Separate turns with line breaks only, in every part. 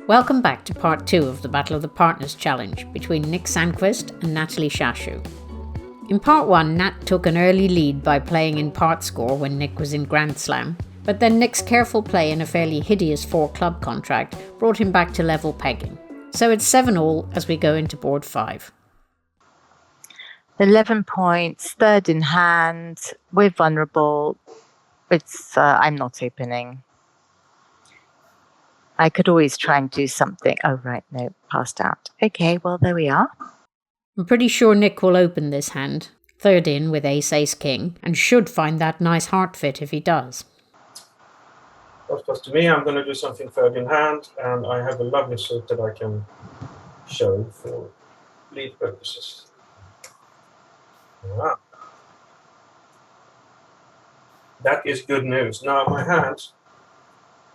Welcome back to part 2 of the Battle of the Partners challenge between Nick Sandqvist and Nathalie Shashou. In part 1, Nat took an early lead by playing in part score when Nick was in Grand Slam, but then Nick's careful play in a fairly hideous 4-club contract brought him back to level pegging. So it's 7-all as we go into board 5.
11 points, third in hand, we're vulnerable. I'm not opening. I could always try and do something. Oh, right, no, passed out. Okay, well, there we are.
I'm pretty sure Nick will open this hand, third in with ace-ace-king, and should find that nice heart fit if he does.
Plus to me, I'm going to do something third in hand, and I have a lovely suit that I can show for lead purposes. Wow. That is good news. Now my hand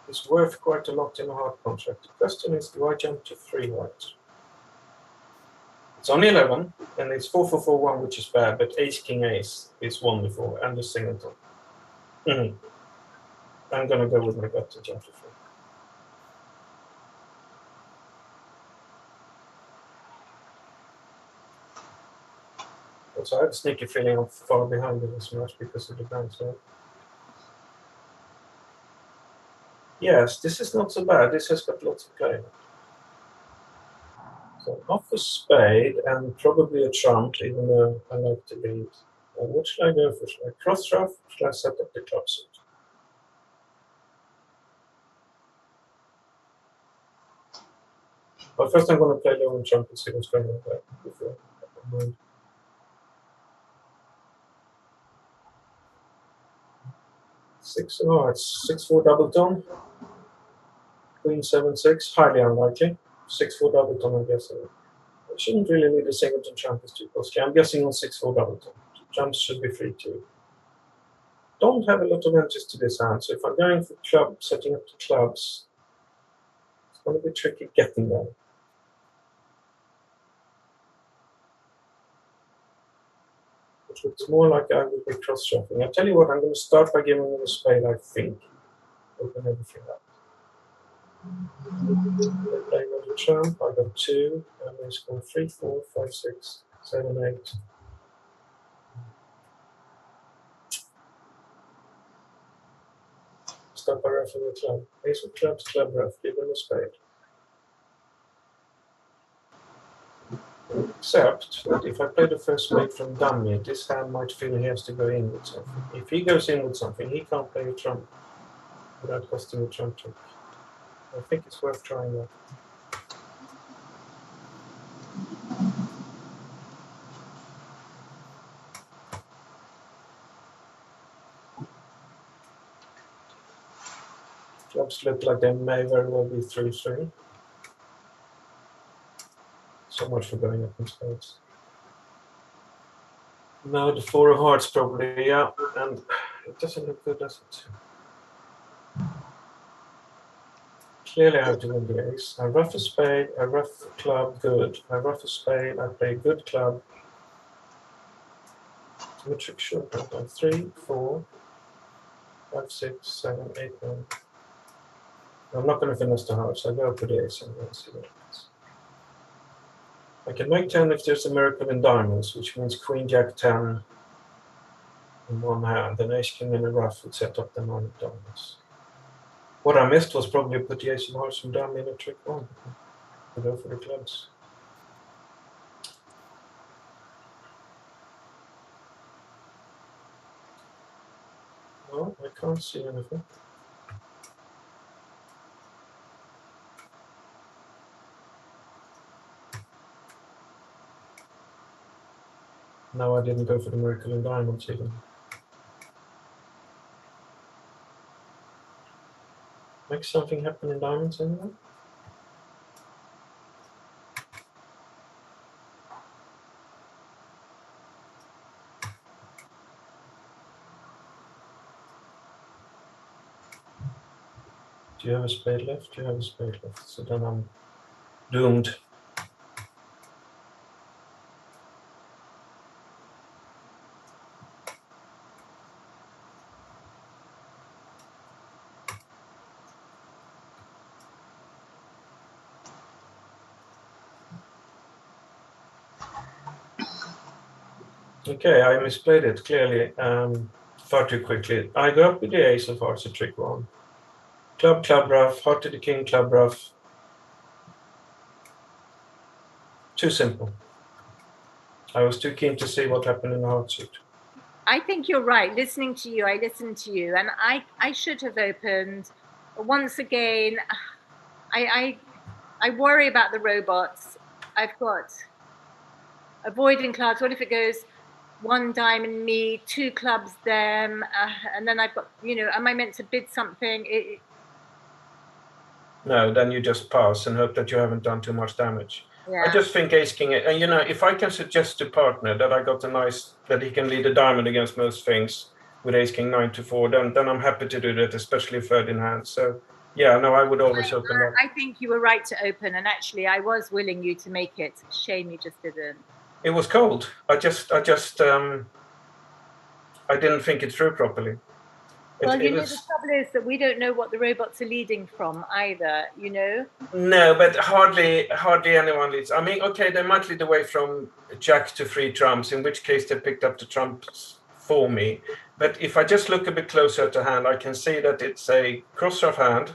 is worth quite a lot in a hard contract. The question is, do I jump to 3 white? It's only 11, and it's 4-4-4-1, which is bad, but ace-king ace is wonderful, and the singleton. I'm going to go with my gut to jump to 3. Also, I have a sneaky feeling I'm far behind in this match because of the bank. So. Yes, this is not so bad. This has got lots of play. So off a spade and probably a trump, even though I like to lead. What should I go for? Should I cross shove? Should I set up the club suit? But first I'm going to play low and trump and see what's going on there before I mind. It's 6-4 double tone. Queen 7-6, highly unlikely. 6-4 double tone, I'm guessing. I shouldn't really need a singleton trump, it's too costly. I'm guessing on 6-4 double tone. Trumps should be free too. Don't have a lot of entries to this hand, so if I'm going for club, setting up the clubs, it's going to be tricky getting there. It looks more like I will be cross-shuffling. I'll tell you what, I'm going to start by giving them a spade, I think. Open everything up. They're playing on the trump, I got 2, and they score 3, 4, 5, 6, 7, 8. Start by ruffing the club. Ace of clubs, club ruff, give them a spade. Except that if I play the first spade from dummy, this hand might feel he has to go in with something. If he goes in with something, he can't play a trump without costing a trump trick. I think it's worth trying that. Clubs look like they may very well be 3-3. So much for going up in spades. No, the 4 of hearts probably, yeah. And it doesn't look good, does it? Clearly I have to win the ace. I ruff a spade, I ruff a club, good. I ruff a spade, I play good club. Symmetric short down. 3, 4, 5, 6, 7, 8, 9. I'm not going to finish the hearts. I go for the ace and then see what happens. I can make 10 if there's a miracle in diamonds, which means queen, jack, 10 in one hand. Then ace, king, and a ruff would set up the 9 of diamonds. What I missed was probably put the ace of hearts from dummy in a trick 1. To go for the clubs. No, I can't see anything. No, I didn't go for the miracle in diamonds even. Make something happen in diamonds anyway? Do you have a spade left? You have a spade left. So then I'm doomed. Okay, I misplayed it clearly, far too quickly. I go up with the ace of hearts, a trick one. Club, club ruff, heart to the king, club ruff. Too simple. I was too keen to see what happened in the heart suit.
I think you're right. Listening to you, I listened to you, and I should have opened. Once again, I worry about the robots. I've got avoiding clubs. What if it goes one diamond me, two clubs them, and then I've got, am I meant to bid something?
No, then you just pass and hope that you haven't done too much damage.
Yeah.
I just think ace king, and if I can suggest to partner that I got that he can lead a diamond against most things with ace king 9-4, then I'm happy to do that, especially third in hand. So yeah, no, I would always open that.
I think you were right to open, and actually I was willing you to make it. Shame you just didn't.
It was cold. I didn't think it through properly.
Well, the trouble is that we don't know what the robots are leading from either,
No, but hardly anyone leads. I mean, okay, they might lead away from jack to 3 trumps, in which case they picked up the trumps for me. But if I just look a bit closer at the hand, I can see that it's a cross-ruff hand,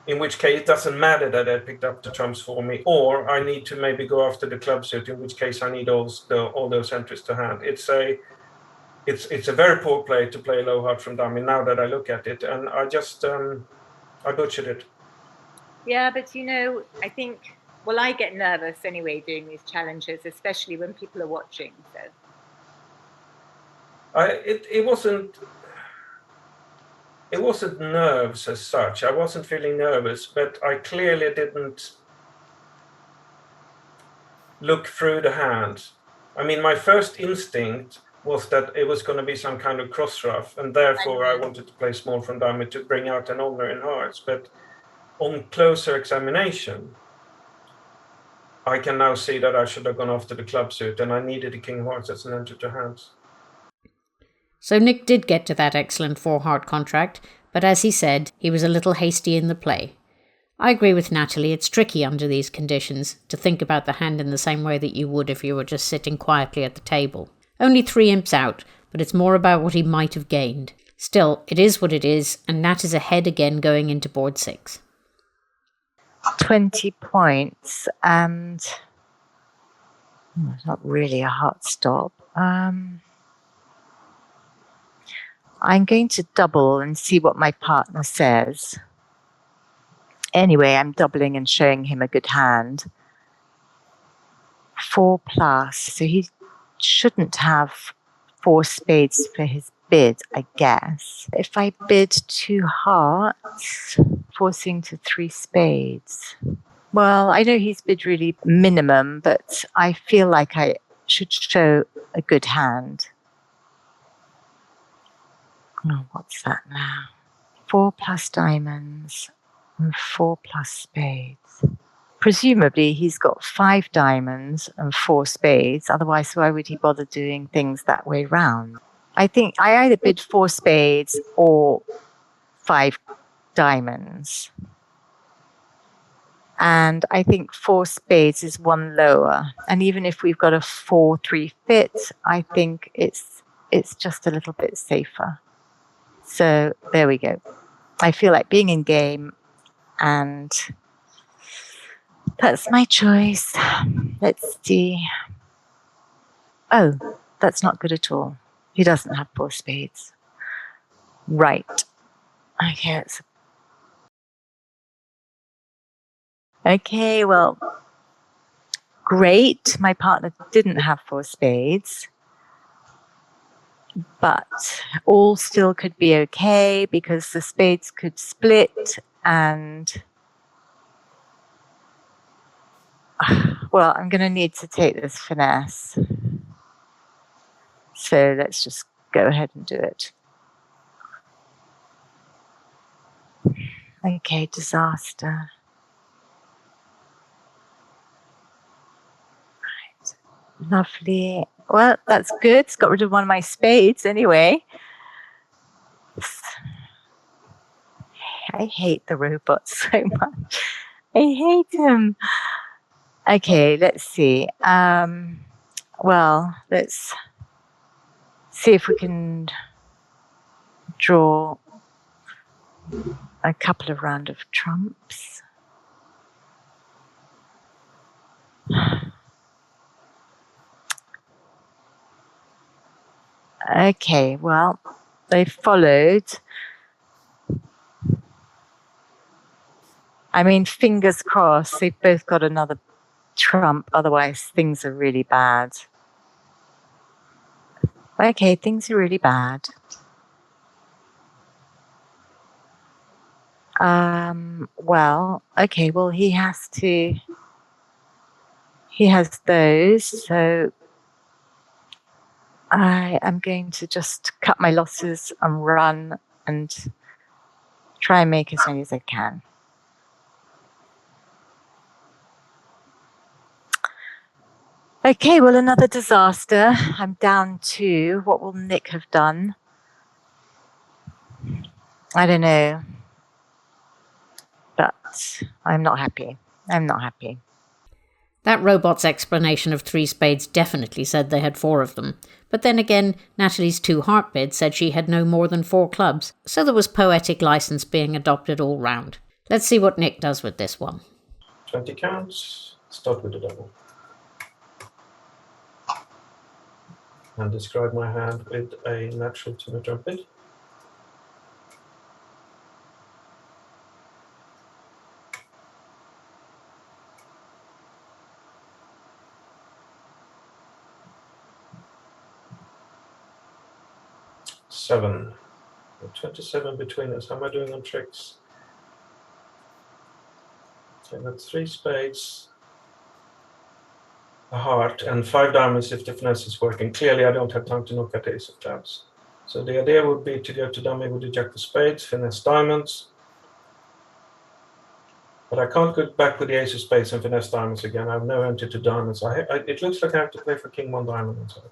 in which case it doesn't matter that I picked up the trumps for me, or I need to maybe go after the club suit, in which case I need all those entries to hand. It's a very poor play to play low heart from dummy now that I look at it, and I just I butchered it.
Yeah, but I think, well, I get nervous anyway doing these challenges, especially when people are watching. So
it wasn't nerves as such. I wasn't feeling nervous, but I clearly didn't look through the hand. I mean, my first instinct was that it was going to be some kind of cross ruff, and therefore I wanted to play small from dummy to bring out an owner in hearts. But on closer examination, I can now see that I should have gone after the club suit, and I needed the king hearts as an entry to hands.
So Nick did get to that excellent 4-heart contract, but as he said, he was a little hasty in the play. I agree with Nathalie, it's tricky under these conditions to think about the hand in the same way that you would if you were just sitting quietly at the table. Only 3 imps out, but it's more about what he might have gained. Still, it is what it is, and Nat is ahead again going into board 6.
20 points, and it's not really a hard stop. I'm going to double and see what my partner says. Anyway, I'm doubling and showing him a good hand. 4+, so he shouldn't have 4 spades for his bid, I guess. If I bid 2 hearts, forcing to 3 spades. Well, I know he's bid really minimum, but I feel like I should show a good hand. Oh, what's that now? 4+ diamonds and 4+ spades. Presumably he's got 5 diamonds and 4 spades. Otherwise, why would he bother doing things that way round? I think I either bid 4 spades or 5 diamonds. And I think 4 spades is 1 lower. And even if we've got a 4-3 fit, I think it's just a little bit safer. So there we go. I feel like being in game, and that's my choice. Let's see. Oh, that's not good at all. He doesn't have 4 spades. Right. Okay, well, great. My partner didn't have 4 spades. But all still could be okay because the spades could split, and well, I'm going to need to take this finesse. So let's just go ahead and do it. Okay, disaster. Right. Lovely. Well, that's good. It's got rid of one of my spades anyway. I hate the robots so much. I hate them. Okay, let's see. Well, let's see if we can draw a couple of round of trumps. Okay, well, they followed. I mean, fingers crossed, they've both got another trump, otherwise things are really bad. Okay, things are really bad. Well, okay, well, he has those, so I am going to just cut my losses and run and try and make as many as I can. Okay, well, another disaster. I'm down 2. What will Nick have done? I don't know. But I'm not happy. I'm not happy.
That robot's explanation of 3 spades definitely said they had 4 of them. But then again, Nathalie's 2 heart bid said she had no more than 4 clubs, so there was poetic license being adopted all round. Let's see what Nick does with this one.
20 counts. Start with the double. And describe my hand with a natural to jump bid. Seven. 27 between us. How am I doing on tricks? I've got 3 spades, a heart, and 5 diamonds if the finesse is working. Clearly, I don't have time to knock at ace of clubs. So the idea would be to go to dummy with the jack of spades, finesse diamonds. But I can't go back with the ace of spades and finesse diamonds again. I have no empty to diamonds. It looks like I have to play for king 1 diamond inside.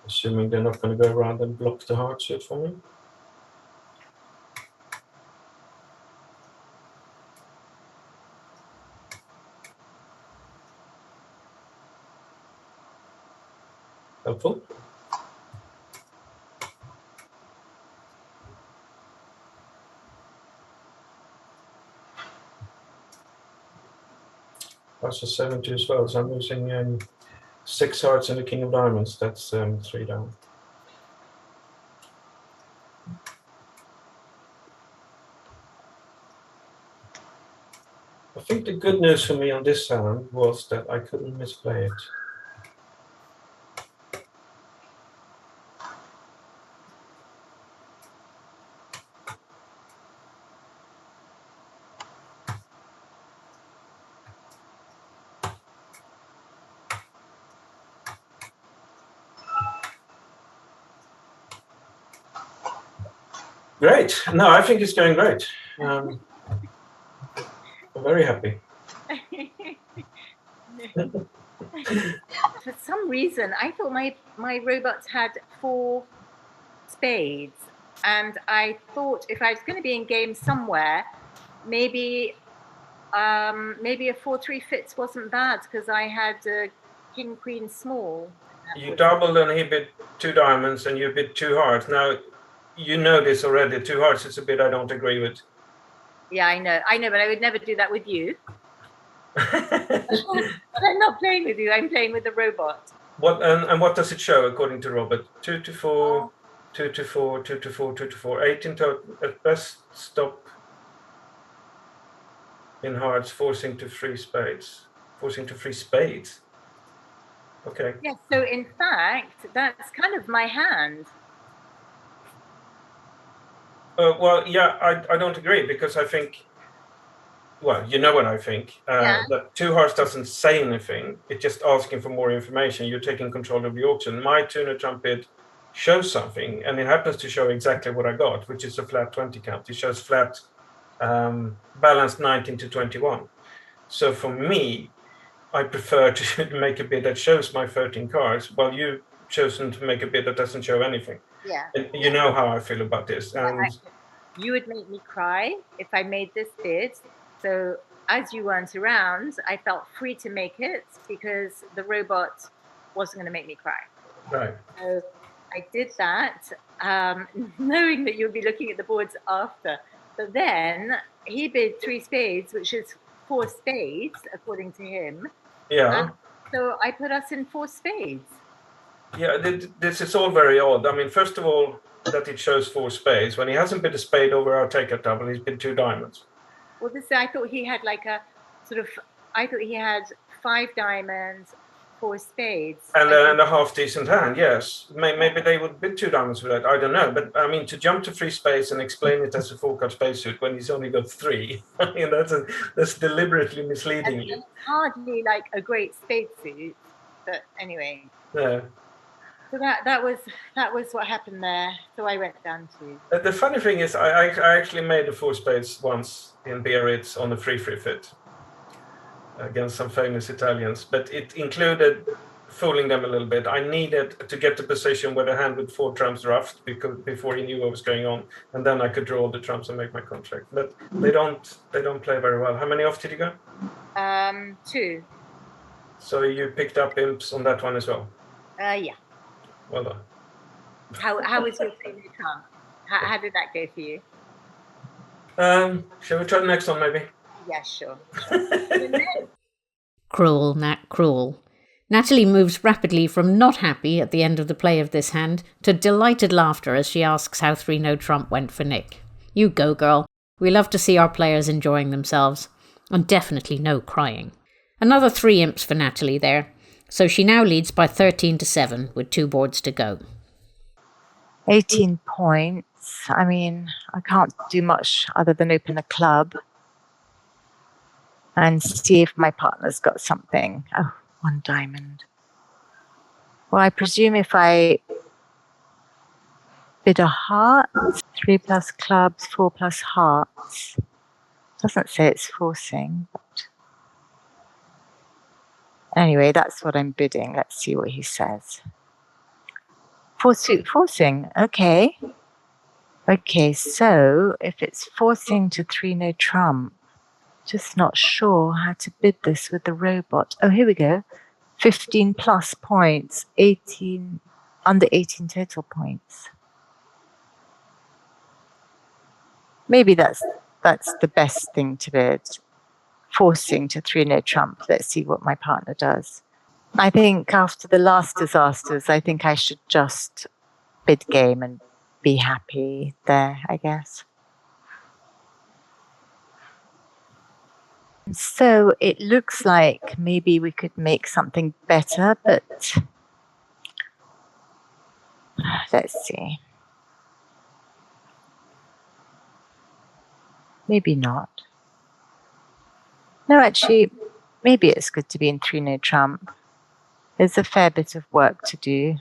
Assuming they're not going to go around and block the heart suit for me. Helpful. That's a 7-2 as well, so I'm losing 6 hearts and the king of diamonds. That's 3 down. I think the good news for me on this hand was that I couldn't misplay it. Great. No, I think it's going great. I'm very happy.
For some reason, I thought my robots had 4 spades, and I thought if I was going to be in game somewhere, maybe a 4-3 fits wasn't bad because I had king queen small.
You doubled and he bid 2 diamonds and you bid 2 hearts. Now, you know this already. 2 hearts is a bid I don't agree with.
Yeah, I know, but I would never do that with you. But I'm not playing with you. I'm playing with the robot.
What and what does it show according to Robert? 2 to 4, 2 to 4, 2 to 4, 2 to 4, 8 in total. At best, stop in hearts, forcing to 3 spades. Forcing to 3 spades. Okay.
Yes. So in fact, that's kind of my hand.
Well, yeah, I don't agree because I think. Well, you know what I think. That 2 hearts doesn't say anything. It's just asking for more information. You're taking control of the auction. My tuner trump bid shows something, and it happens to show exactly what I got, which is a flat 20 count. It shows flat balanced 19 to 21. So for me, I prefer to make a bid that shows my 13 cards, while you've chosen to make a bid that doesn't show anything.
Yeah.
And you know how I feel about this. And
You would make me cry if I made this bid. So as you weren't around, I felt free to make it because the robot wasn't going to make me cry.
right.
So I did that, knowing that you'll be looking at the boards after. But then he bid 3 spades, which is 4 spades, according to him.
Yeah.
So I put us in 4 spades.
Yeah, this is all very odd. I mean, first of all, that it shows 4 spades. When he hasn't bid a spade over our take-out double, he's bid 2 diamonds.
Well, I thought he had like a sort of, I thought he had 5 diamonds, 4 spades.
And a half decent hand, yes. Maybe they would bid 2 diamonds for that. I don't know. But I mean, to jump to 3 spades and explain it as a 4-card spade suit when he's only got 3, I mean, that's deliberately misleading you.
And it's hardly like a great spade suit, but anyway.
Yeah.
So that was what happened there. So I went down to.
The funny thing is, I actually made a 4 spades once in Biarritz on a free fit against some famous Italians, but it included fooling them a little bit. I needed to get the position where the hand with 4 trumps roughed before he knew what was going on, and then I could draw the trumps and make my contract. But they don't play very well. How many off did you go?
2.
So you picked up imps on that one as well.
Yeah.
Well done.
How was your favorite trump? How did that go for you?
Shall we try the next one, maybe?
Yeah, sure.
Cruel, Nat, cruel. Nathalie moves rapidly from not happy at the end of the play of this hand to delighted laughter as she asks how 3-no trump went for Nick. You go, girl. We love to see our players enjoying themselves. And definitely no crying. Another 3 imps for Nathalie there. So she now leads by 13-7 with 2 boards to go.
18 points. I mean, I can't do much other than open a club and see if my partner's got something. Oh, 1 diamond. Well, I presume if I bid a heart, 3 plus clubs, 4 plus hearts. Doesn't say it's forcing, but anyway, that's what I'm bidding. Let's see what he says. 4 suit forcing. Okay. Okay, so if it's forcing to 3-no trump, just not sure how to bid this with the robot. Oh, here we go. 15 plus points, 18, under 18 total points. Maybe that's the best thing to bid. Forcing to 3-no trump. Let's see what my partner does. I think after the last disasters, I think I should just bid game and be happy there, I guess. So it looks like maybe we could make something better, but let's see. Maybe not. No, actually, maybe it's good to be in 3-no trump. There's a fair bit of work to do.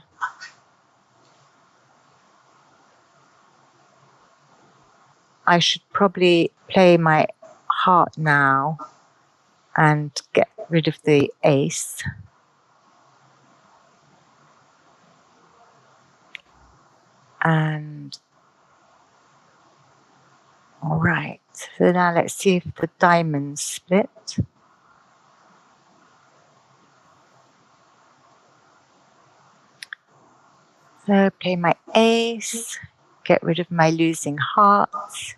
I should probably play my heart now and get rid of the ace. And all right, so now let's see if the diamonds split. So play my ace, get rid of my losing hearts.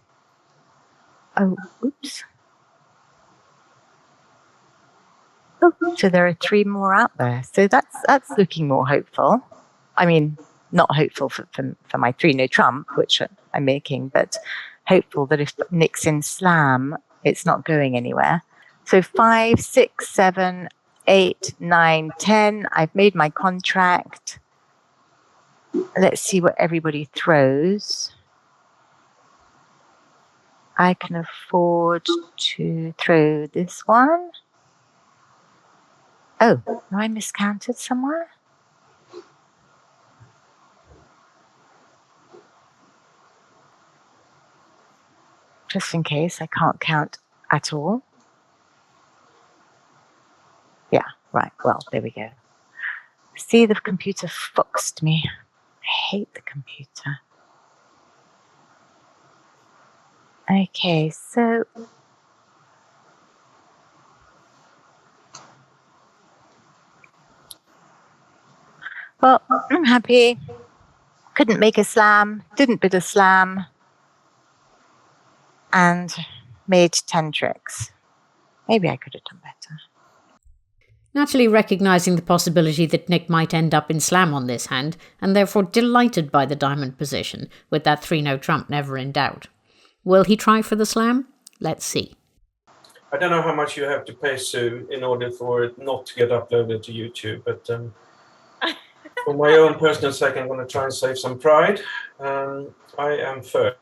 Oh, oops. Oh, so there are 3 more out there. So that's looking more hopeful. I mean, not hopeful for my 3-no trump, which I'm making, but hopeful that if Nick's in slam, it's not going anywhere. So 5, 6, 7, 8, 9, 10. I've made my contract. Let's see what everybody throws. I can afford to throw this one. Oh, no, I miscounted somewhere. Just in case I can't count at all. Yeah, right. Well, there we go. See, the computer foxed me. hate the computer. Okay, so well, I'm happy. Couldn't make a slam, didn't bid a slam, and made 10 tricks. Maybe I could have done better.
Nathalie recognising the possibility that Nick might end up in slam on this hand, and therefore delighted by the diamond position, with that 3-no trump never in doubt. Will he try for the slam? Let's see.
I don't know how much you have to pay Sue in order for it not to get uploaded to YouTube, but for my own personal sake, I'm going to try and save some pride. I am first.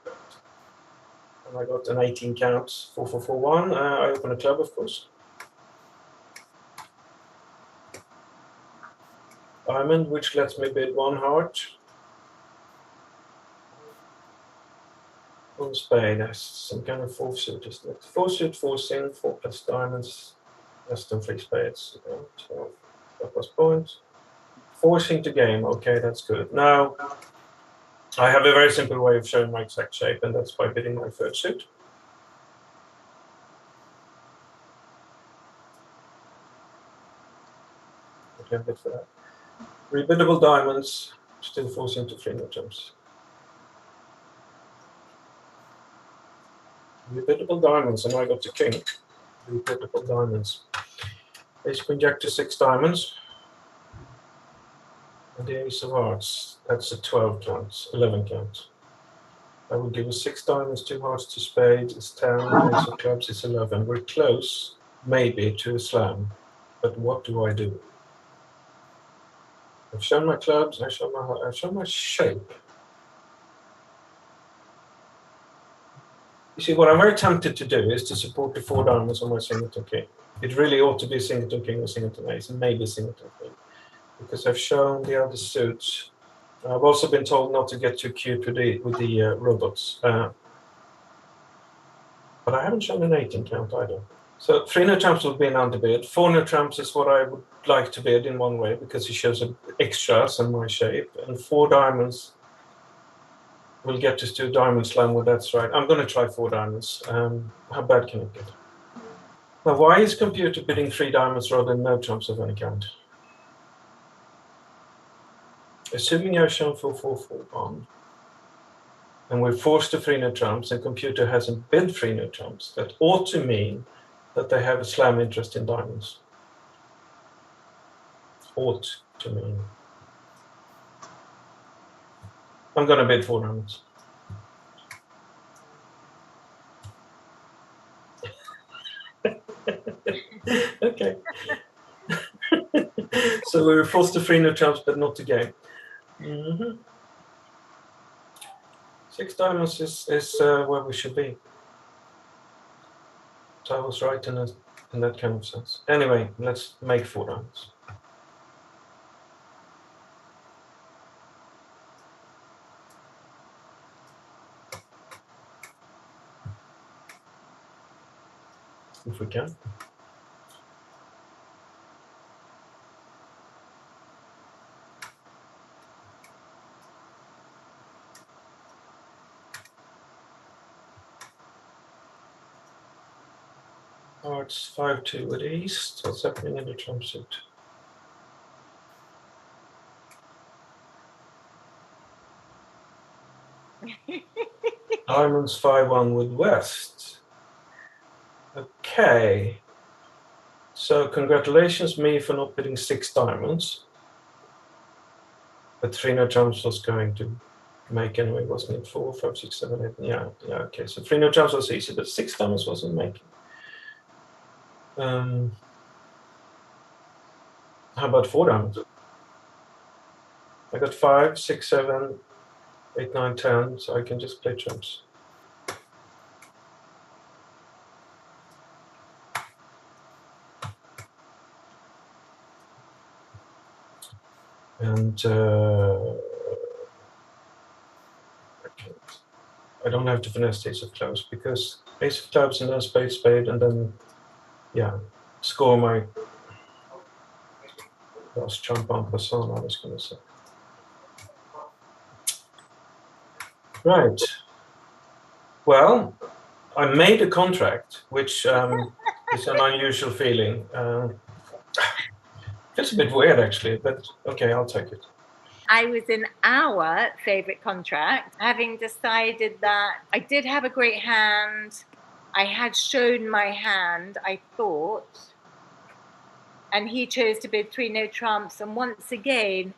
And I got an 18 count, 4-4-4-1. I open a club, of course. Diamond, which lets me bid 1 heart. On spade, that's some kind of 4 suit, isn't it? 4 suit, 4 sin, 4 plus diamonds, less than 3 spades. 12 plus points. Forcing to game, okay, that's good. Now, I have a very simple way of showing my exact shape, and that's by bidding my 3rd suit. Okay, bid for that. Rebiddable diamonds, still forcing to 3-no trumps. Rebiddable diamonds, and I got the king. Rebiddable diamonds. Ace queen jack to 6 diamonds. And the ace of hearts, that's a 12 count, 11 count. I will give us 6 diamonds, 2 hearts, 2 spades, it's 10, ace of clubs, it's 11. We're close, maybe, to a slam. But what do I do? I've shown my clubs, I've shown my shape. You see, what I'm very tempted to do is to support the 4 diamonds on my singleton king. It really ought to be singleton king or singleton ace, and maybe singleton king. Because I've shown the other suits. I've also been told not to get too cute with the robots. But I haven't shown an 18 count either. So 3-no trumps would be an underbid. 4-no trumps is what I would like to bid in one way, because it shows extras in my shape. And 4 diamonds will get us to a diamond slam, well, that's right. I'm going to try 4 diamonds. How bad can it get? Now, why is computer bidding 3 diamonds rather than no trumps of any kind? Assuming I've shown 4-4-4-1, and we're forced to 3-no trumps, and computer hasn't bid 3-no trumps, that ought to mean that they have a slam interest in diamonds. Ought to mean. I'm going to bid 4 diamonds. Okay. So we were forced to 3-no trumps, but not to game. 6 diamonds is where we should be. So I was right in that kind of sense. Anyway, let's make 4 diamonds. If we can. Hearts 5-2 with east. What's happening in the trump suit? Diamonds 5-1 with west. Okay. So congratulations me for not bidding 6 diamonds. But 3-no trumps was going to make anyway, wasn't it? 4, 5, 6, 7, 8. Yeah, okay. So 3-no trumps was easy, but 6 diamonds wasn't making. How about 4 diamonds? I got 5, 6, 7, 8, 9, 10, so I can just play trumps. And I don't have to finesse ace of clubs, because ace of clubs and then spade, spade, and then, yeah, score my last trump en passant, I was going to say. Right. Well, I made a contract, which is an unusual feeling. Feels a bit weird, actually, but okay, I'll take it.
I was in our favorite contract, having decided that I did have a great hand. I had shown my hand, I thought, and he chose to bid 3 no trumps. And once again,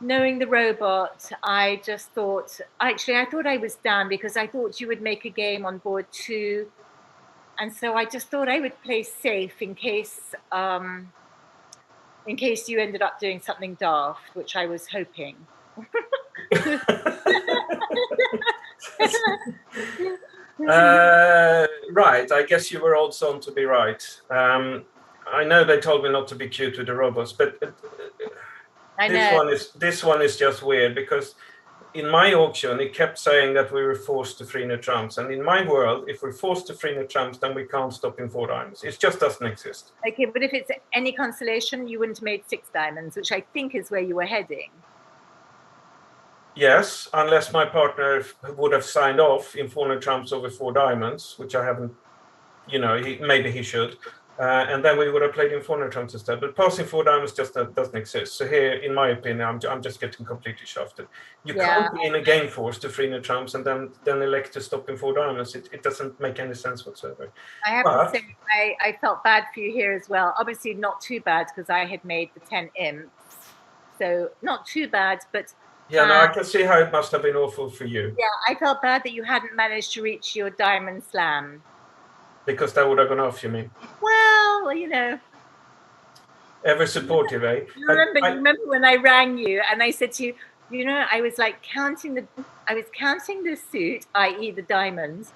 knowing the robot, I just thought, actually, I thought I was down because I thought you would make a game on board 2. And so I just thought I would play safe in case you ended up doing something daft, which I was hoping.
Right, I guess you were odds on to be right. I know they told me not to be cute with the robots, but this one is just weird because in my auction it kept saying that we were forced to 3 no trumps, and in my world, if we're forced to 3 no trumps, then we can't stop in 4 diamonds. It just doesn't exist.
Okay, but if it's any consolation, you wouldn't have made 6 diamonds, which I think is where you were heading.
Yes, unless my partner would have signed off in 4 no trumps over 4 diamonds, which I haven't, maybe he should. And then we would have played in 4 no trumps instead. But passing 4 diamonds just doesn't exist. So here, in my opinion, I'm just getting completely shafted. You can't be in a game forced to 3 no trumps and then elect to stop in 4 diamonds. It doesn't make any sense whatsoever.
I have to say, I felt bad for you here as well. Obviously, not too bad because I had made the 10 imps. So not too bad, but...
Yeah, no, I can see how it must have been awful for you.
Yeah, I felt bad that you hadn't managed to reach your diamond slam.
Because that would have gone off, you mean?
Well,
Ever supportive, eh?
You remember when I rang you and I said to you, I was like counting the suit, i.e. the diamonds,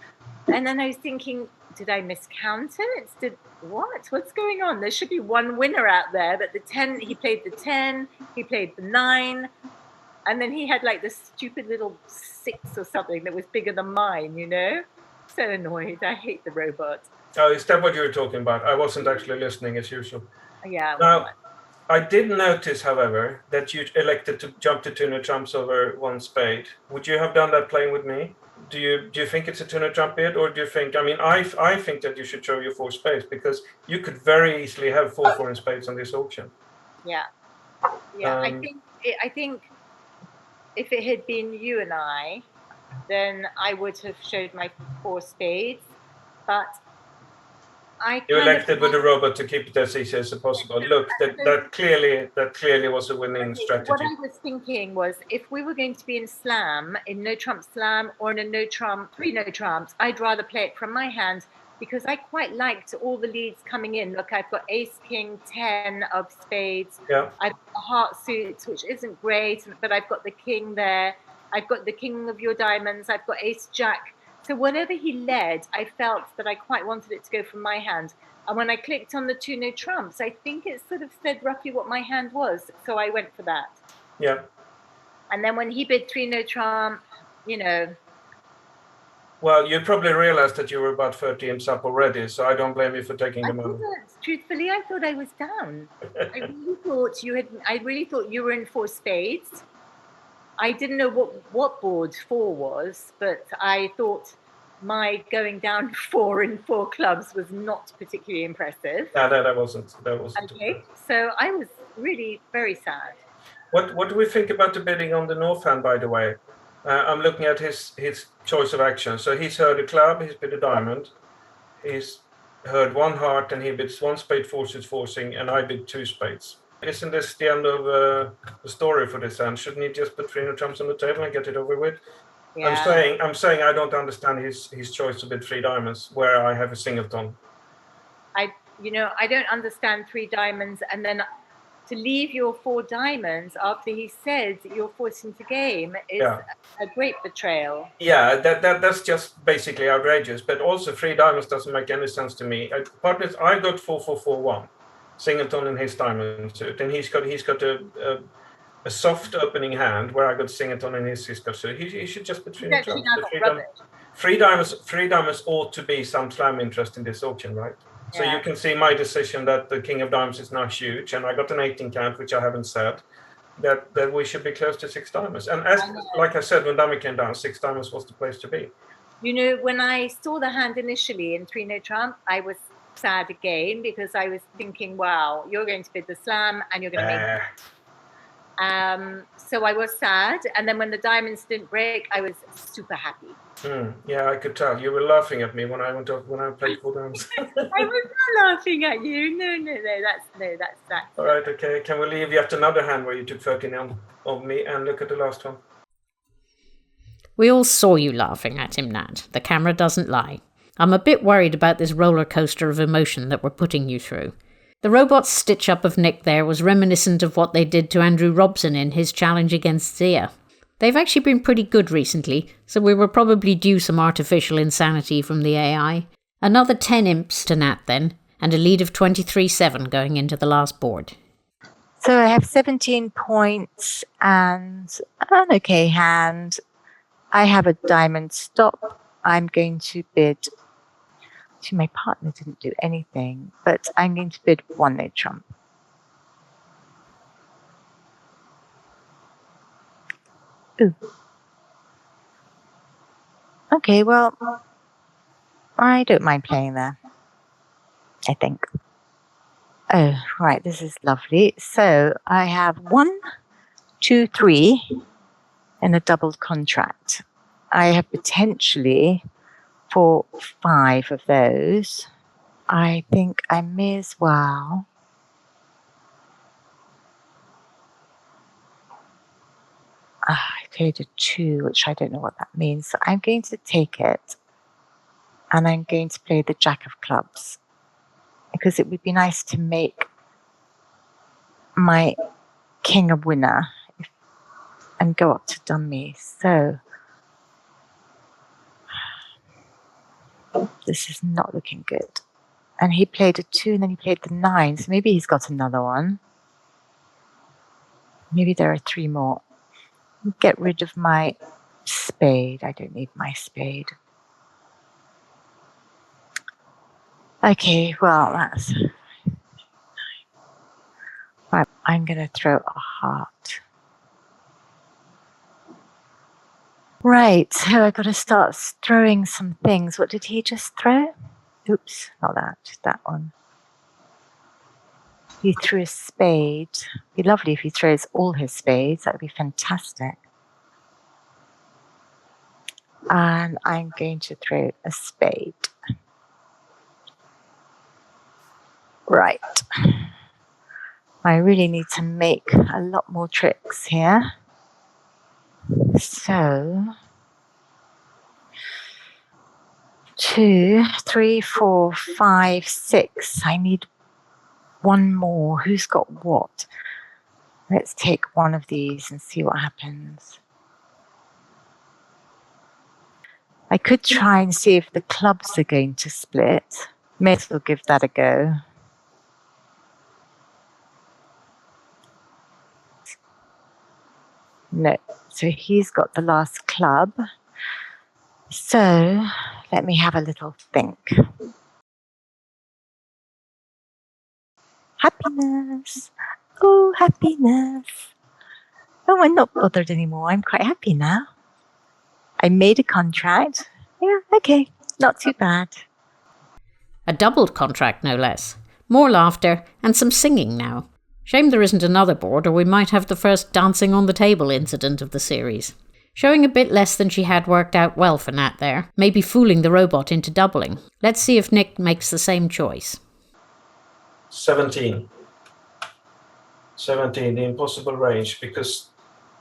and then I was thinking, did I miscount it? What's going on? There should be one winner out there, but the 10, he played the 10, he played the 9, and then he had like this stupid little 6 or something that was bigger than mine, So annoyed. I hate the robot.
Oh, is that what you were talking about? I wasn't actually listening as usual.
Yeah.
Now, I did notice, however, that you elected to jump to 2 no trumps over 1 spade. Would you have done that playing with me? Do you think it's a 2 no trump bid, or do you think? I think that you should show your 4 spades because you could very easily have 4 foreign spades on this auction.
Yeah. I think if it had been you and I, then I would have showed my 4 spades, but
you elected with the robot to keep it as easy as possible. Look, that clearly was a winning strategy.
What I was thinking was, if we were going to be in slam, in no trump slam, or in a no trump 3 no trumps, I'd rather play it from my hand because I quite liked all the leads coming in. Look, I've got ace, king, 10 of spades.
Yeah.
I've got heart suits, which isn't great, but I've got the king there. I've got the king of your diamonds. I've got ace, jack. So whatever he led, I felt that I quite wanted it to go from my hand. And when I clicked on the 2 no trumps, I think it sort of said roughly what my hand was. So I went for that.
Yeah.
And then when he bid 3 no trump,
Well, you probably realized that you were about 30 imps up already, so I don't blame you for taking the money.
Truthfully, I thought I was down. I really thought you were in 4 spades. I didn't know what board 4 was, but I thought my going down 4 in 4 clubs was not particularly impressive.
No, that wasn't.
Okay, so I was really very sad.
What do we think about the bidding on the north hand, by the way? I'm looking at his choice of action. So he's heard a club, he's bid a diamond, he's heard 1 heart, and he bids 1 spade, 4 suits forcing, and I bid 2 spades. Isn't this the end of the story for this hand? Shouldn't he just put 3 no trumps on the table and get it over with? Yeah. I'm saying I don't understand his choice to bid 3 diamonds where I have a singleton.
I don't understand 3 diamonds and then to leave your 4 diamonds after he said that you're forced into game is a great betrayal. Yeah,
that's just basically outrageous. But also 3 diamonds doesn't make any sense to me. Partners, I got 4-4-4-1. Singleton in his diamond suit, and he's got a soft opening hand where I got singleton in his Cisco suit. He should just put 3 no trumps. 3 diamonds ought to be some slam interest in this auction, right? So you can see my decision that the king of diamonds is now huge, and I got an 18 count, which I haven't said. that we should be close to 6 diamonds. And as like I said, when dummy came down, 6 diamonds was the place to be.
You know, when I saw the hand initially in 3 no trump, I was sad again because I was thinking, wow, you're going to bid the slam and you're going to make. So I was sad, and then when the diamonds didn't break, I was super happy.
Yeah, I could tell. You were laughing at me when I played 4 diamonds.
I was not laughing at you. No, that's that.
All right, okay. Can we leave yet another hand where you took 13 of me and look at the last one?
We all saw you laughing at him, Nat. The camera doesn't lie. I'm a bit worried about this roller coaster of emotion that we're putting you through. The robot's stitch-up of Nick there was reminiscent of what they did to Andrew Robson in his challenge against Zia. They've actually been pretty good recently, so we were probably due some artificial insanity from the AI. Another 10 imps to Nat then, and a lead of 23-7 going into the last board.
So I have 17 points and an okay hand. I have a diamond stop. I'm going to bid. See, my partner didn't do anything, but I'm going to bid 1 no trump. Ooh. Okay, well, I don't mind playing there, I think. Oh, right, this is lovely. So I have 1, 2, 3 in a doubled contract. I have potentially 4, 5 of those. I think I may as well. I played a 2, which I don't know what that means. So I'm going to take it and I'm going to play the Jack of Clubs because it would be nice to make my king a winner and go up to dummy. So this is not looking good. And he played a 2 and then he played the 9. So maybe he's got another one. Maybe there are 3 more. Get rid of my spade. I don't need my spade. Okay, well, that's... Right, I'm going to throw a heart. Right, so I've got to start throwing some things. What did he just throw? Oops, not that one. He threw a spade. It'd be lovely if he throws all his spades. That would be fantastic. And I'm going to throw a spade. Right. I really need to make a lot more tricks here. So 2, 3, 4, 5, 6. I need 1 more. Who's got what? Let's take one of these and see what happens. I could try and see if the clubs are going to split. May as well give that a go. No, so he's got the last club. So let me have a little think. Happiness. Oh, happiness. Oh, I'm not bothered anymore. I'm quite happy now. I made a contract. Yeah, okay. Not too bad.
A doubled contract, no less. More laughter and some singing now. Shame there isn't another board, or we might have the first dancing on the table incident of the series. Showing a bit less than she had worked out well for Nat there, maybe fooling the robot into doubling. Let's see if Nick makes the same choice.
17. 17, the impossible range, because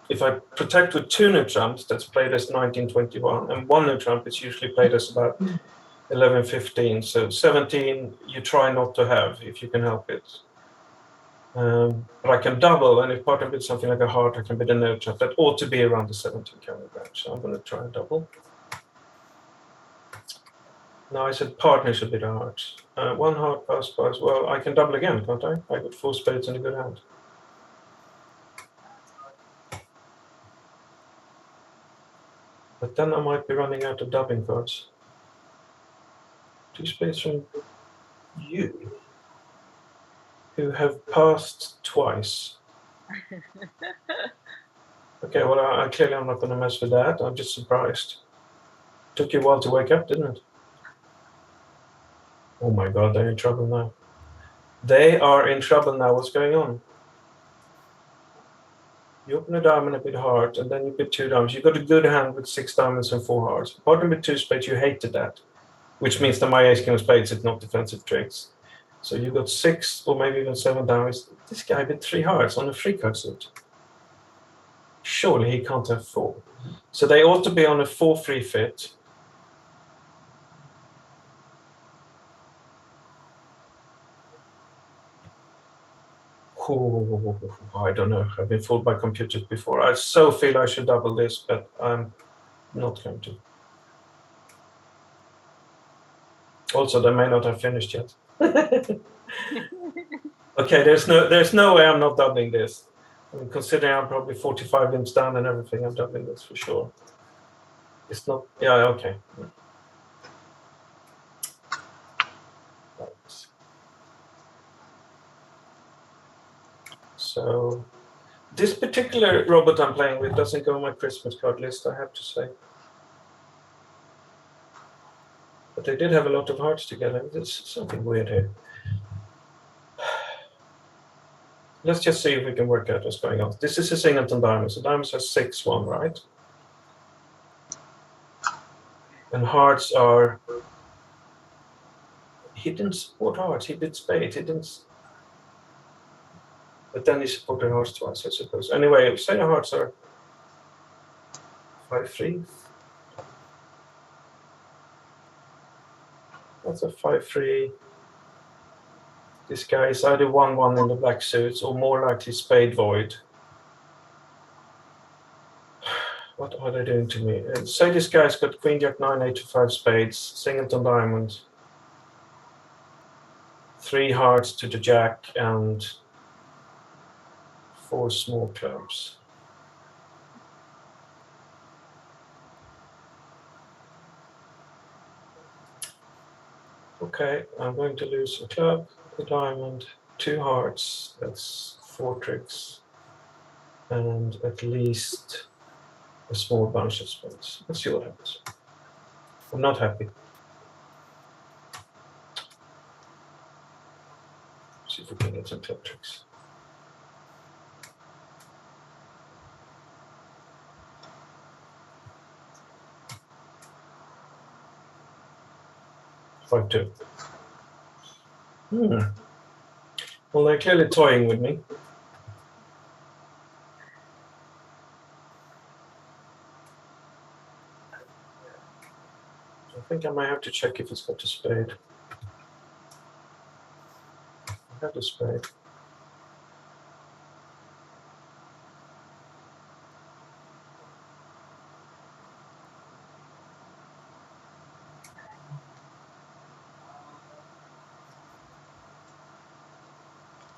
if I protect with 2 no trumps, that's played as 1921, and 1 no trump is usually played as about 11-15. So 17, you try not to have if you can help it. But I can double, and if part of it's something like a heart, I can bid a no trump. That ought to be around the 17 count range. So I'm going to try and double. Now I said partner should bid a heart. 1 heart pass. Well, I can double again, can't I? I got 4 spades and a good hand. But then I might be running out of dubbing cards. 2 spades from you, who have passed twice. Okay, well, I clearly I'm not going to mess with that. I'm just surprised. Took you a while to wake up, didn't it? Oh my God, they're in trouble now. They are in trouble now. What's going on? You open a diamond a bit hard, and then you put 2 diamonds. You got a good hand with 6 diamonds and 4 hearts. Partner with 2 spades, you hated that, which means that my ace king of spades is not defensive tricks. So you got 6 or maybe even 7 diamonds. This guy with 3 hearts on a free card suit. Surely he can't have 4. So they ought to be on a 4 free fit. Oh, I don't know. I've been fooled by computers before. I so feel I should double this, but I'm not going to. Also, they may not have finished yet. Okay, there's no way I'm not doubling this. I mean, considering I'm probably 45 imps down and everything, I'm doubling this for sure. It's not. Yeah. Okay. Right. So this particular robot I'm playing with doesn't go on my Christmas card list, I have to say. But they did have a lot of hearts together. There's something weird here. Let's just see if we can work out what's going on. This is a singleton diamond. So diamonds has 6-1, right? And hearts are. He didn't support hearts. He did spades. He didn't. But then he supported hearts twice, I suppose. Anyway, say the hearts are 5-3. That's a 5-3. This guy is either 1-1 in the black suits or more likely spade void. What are they doing to me? Say this guy's got queen, jack, 9, 8 to 5 spades, singleton diamond, 3 hearts to the jack, and 4 small clubs. Okay, I'm going to lose a club, a diamond, 2 hearts, that's 4 tricks, and at least a small bunch of spades. Let's see what happens. I'm not happy. See if we can get some club tricks. Five, 2. Well, they're clearly toying with me. I think I might have to check if it's got a spade. I have a spade.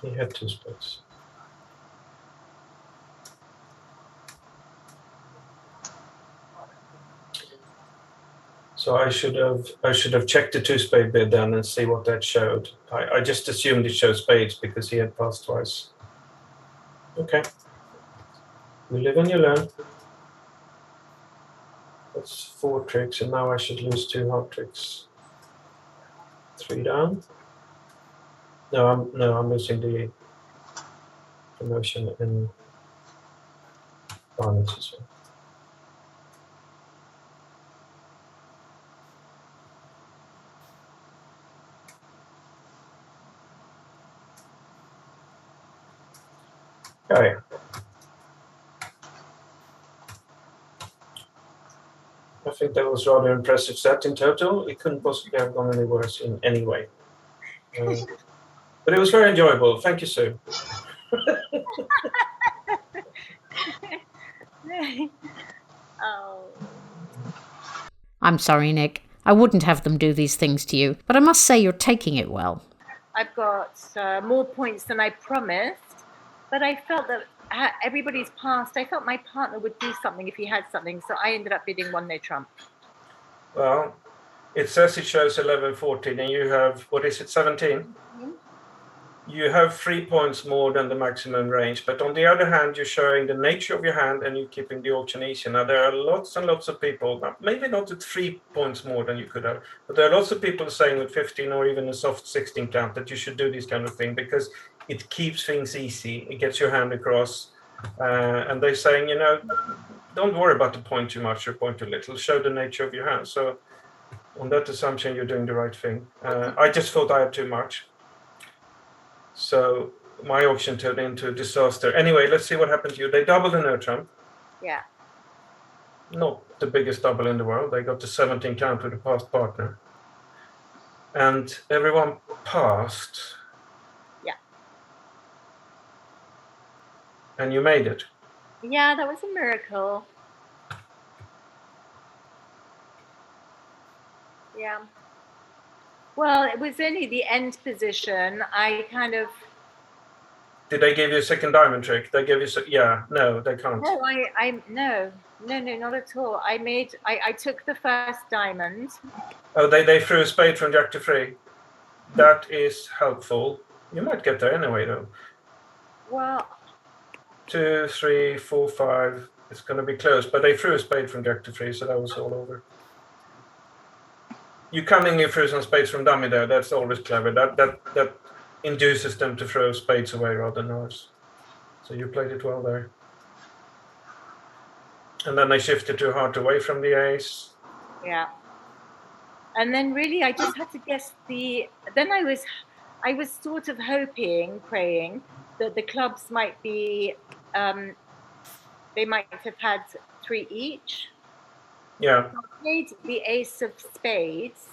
He had 2 spades. So I should have checked the 2 spade bid then and see what that showed. I just assumed it showed spades because he had passed twice. Okay. You live and you learn. That's 4 tricks, and now I should lose 2 hard tricks. 3 down. No, I'm losing the promotion in balance as well. Okay. I think that was rather impressive set in total. It couldn't possibly have gone any worse in any way. But it was very enjoyable. Thank you, Sue.
Oh.
I'm sorry, Nick. I wouldn't have them do these things to you, but I must say you're taking it well.
I've got more points than I promised, but I felt that everybody's passed. I felt my partner would do something if he had something, so I ended up bidding 1 no trump.
Well, it says it shows 11, 14, and you have, what is it, 17?
Mm-hmm.
you have 3 points more than the maximum range. But on the other hand, you're showing the nature of your hand and you're keeping the auction easy. Now, there are lots and lots of people, maybe not at 3 points more than you could have, but there are lots of people saying with 15 or even a soft 16 count that you should do this kind of thing because it keeps things easy. It gets your hand across. And they're saying, don't worry about the point too much or point too little. Show the nature of your hand. So on that assumption, you're doing the right thing. I just thought I had too much. So my auction turned into a disaster. Anyway, let's see what happened to you. They doubled the no trump.
Yeah.
Not the biggest double in the world. They got to 17 count with a passed partner. And everyone passed.
Yeah.
And you made it.
Yeah, that was a miracle. Yeah. Well, it was only the end position. I kind of.
Did they give you a second diamond trick? They gave you, no, they can't.
No, no, not at all. I took the first diamond.
Oh, they threw a spade from jack to 3. That is helpful. You might get there anyway, though.
Well.
2, 3, 4, 5. It's going to be close, but they threw a spade from jack to 3, so that was all over. You cunningly threw some spades from dummy there. That's always clever. That induces them to throw spades away rather than hearts. So you played it well there. And then they shifted to heart away from the ace.
Yeah. And then really I just had to guess then I was sort of hoping, praying that the clubs might be, they might have had 3 each.
Yeah.
So I played the ace of spades.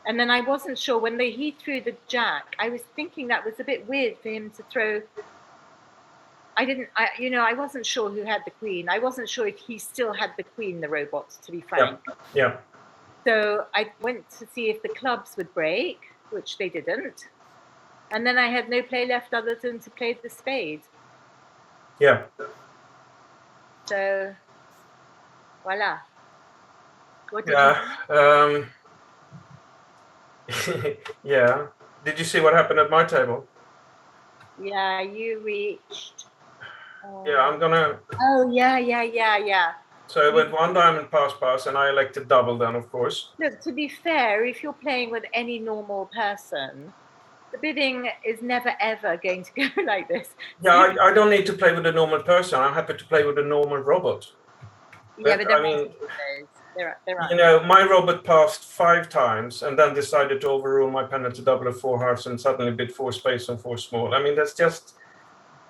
And then I wasn't sure when he threw the jack, I was thinking that was a bit weird for him to throw. I wasn't sure who had the queen. I wasn't sure if he still had the queen, the robot, to be frank.
Yeah.
So I went to see if the clubs would break, which they didn't. And then I had no play left other than to play the spade.
Yeah.
So, voila. What did
you yeah. Did you see what happened at my table?
Yeah, you reached.
Yeah, I'm gonna.
Oh, yeah.
So I went 1 diamond pass, and I elected double then, of course.
Look, to be fair, if you're playing with any normal person, the bidding is never ever going to go like this.
Yeah, I don't need to play with a normal person. I'm happy to play with a normal robot.
Yeah, but
I mean,
there
my robot passed 5 times and then decided to overrule my penalty double of 4 hearts and suddenly bid 4 spades and 4 small. I mean, that's just,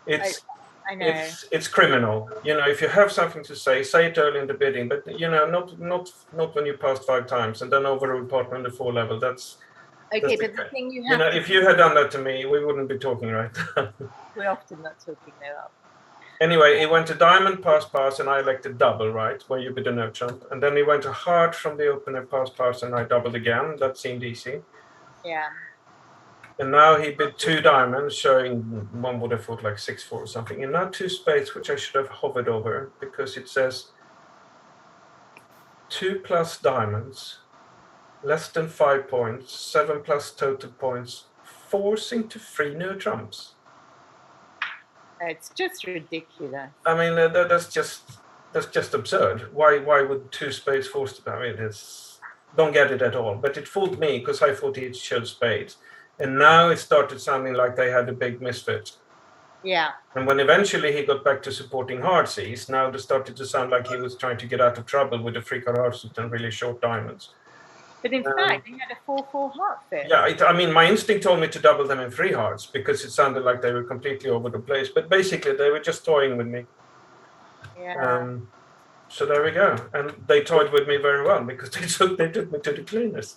I know.
It's criminal. If you have something to say it early in the bidding, but not when you passed 5 times and then overrule partner on the 4 level. That's
okay. But the thing you have,
if you had done that to me, we wouldn't be talking, right?
We're often not talking now.
Anyway, he went to diamond pass, and I elected double, right, where you bid a no trump, and then he went to heart from the opener pass, and I doubled again. That seemed easy.
Yeah.
And now he bid 2 diamonds, showing one would have thought like 6-4 or something, and now 2 spades, which I should have hovered over because it says 2 plus diamonds, less than 5 points, 7 plus total points, forcing to 3 no trumps.
It's just ridiculous.
I mean, that's just absurd. Why would 2 spades force to? I mean, don't get it at all. But it fooled me because I thought he showed spades, and now it started sounding like they had a big misfit.
Yeah.
And when eventually he got back to supporting heartsies, now it started to sound like he was trying to get out of trouble with the 3-card heartsuit and really short diamonds.
But in fact, he had a 4-4 heart fit.
Yeah, my instinct told me to double them in 3 hearts because it sounded like they were completely over the place. But basically, they were just toying with me.
Yeah.
So there we go. And they toyed with me very well because they took me to the cleaners.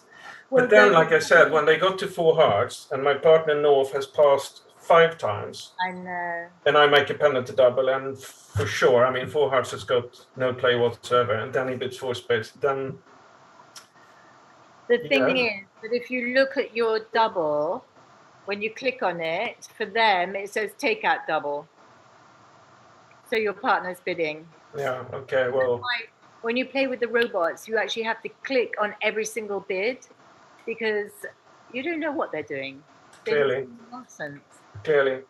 But then, like I said, when they got to 4 hearts and my partner North has passed 5 times.
I know.
And I make a penalty double, and for sure, 4 hearts has got no play whatsoever. And then he bids 4 spades. Then.
The thing is that if you look at your double, when you click on it, for them, it says take out double. So your partner's bidding.
Yeah, okay, well.
When you play with the robots, you actually have to click on every single bid because you don't know what they're doing.
Clearly.
Nonsense.
Clearly.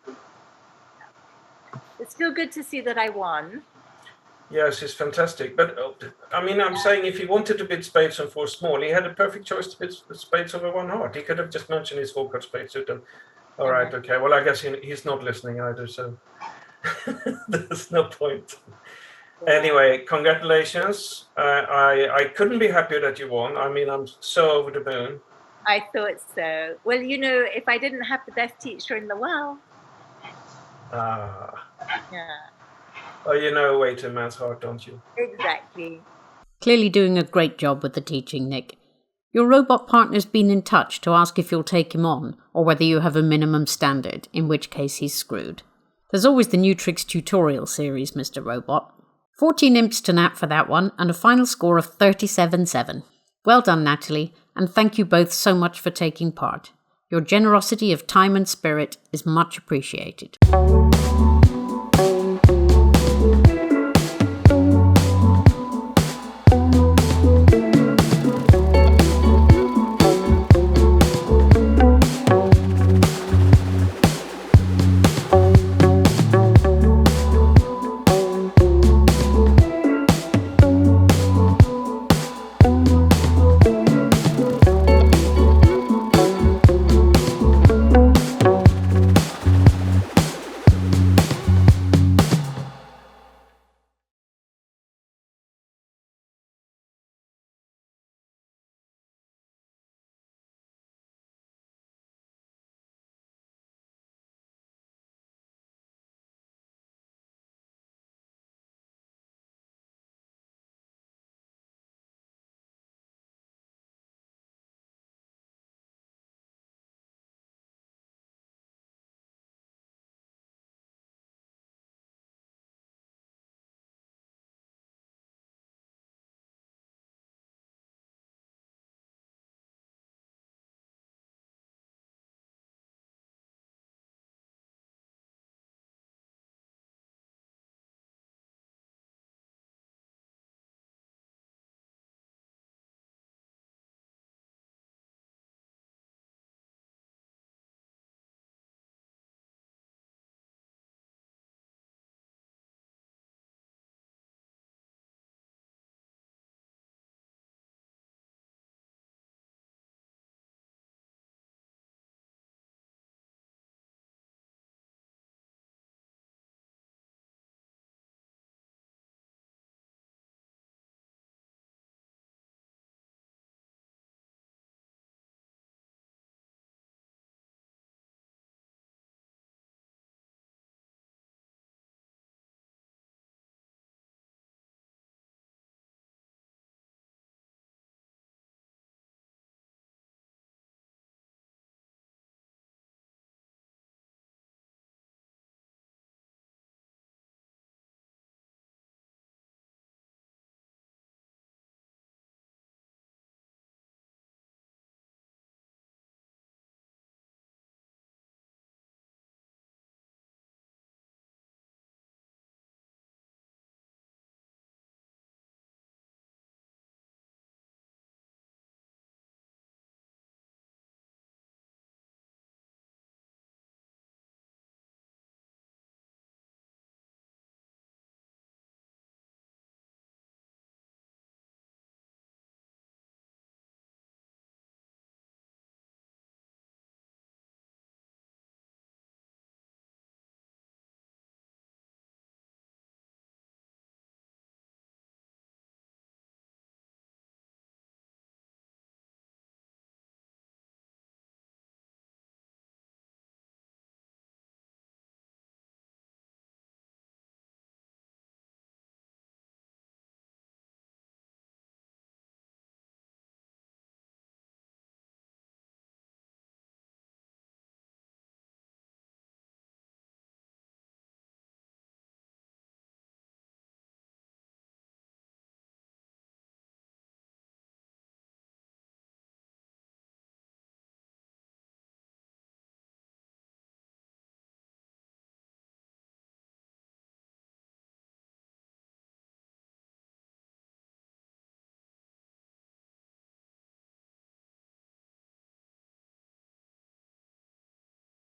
It's still good to see that I won.
Yes, it's fantastic. But I mean, I'm saying if he wanted to bid spades on 4 small, he had a perfect choice to bid spades over 1 heart. He could have just mentioned his 4 card spade suit. And all right, okay. Well, I guess he's not listening either, so there's no point. Anyway, congratulations. I couldn't be happier that you won. I mean, I'm so over the moon.
I thought so. Well, you know, if I didn't have the best teacher in the world. Yeah.
Oh, you know a way to a man's heart, don't you?
Exactly.
Clearly doing a great job with the teaching, Nick. Your robot partner's been in touch to ask if you'll take him on, or whether you have a minimum standard, in which case he's screwed. There's always the New Tricks tutorial series, Mr. Robot. 14 imps to Nat for that one, and a final score of 37-7. Well done, Nathalie, and thank you both so much for taking part. Your generosity of time and spirit is much appreciated.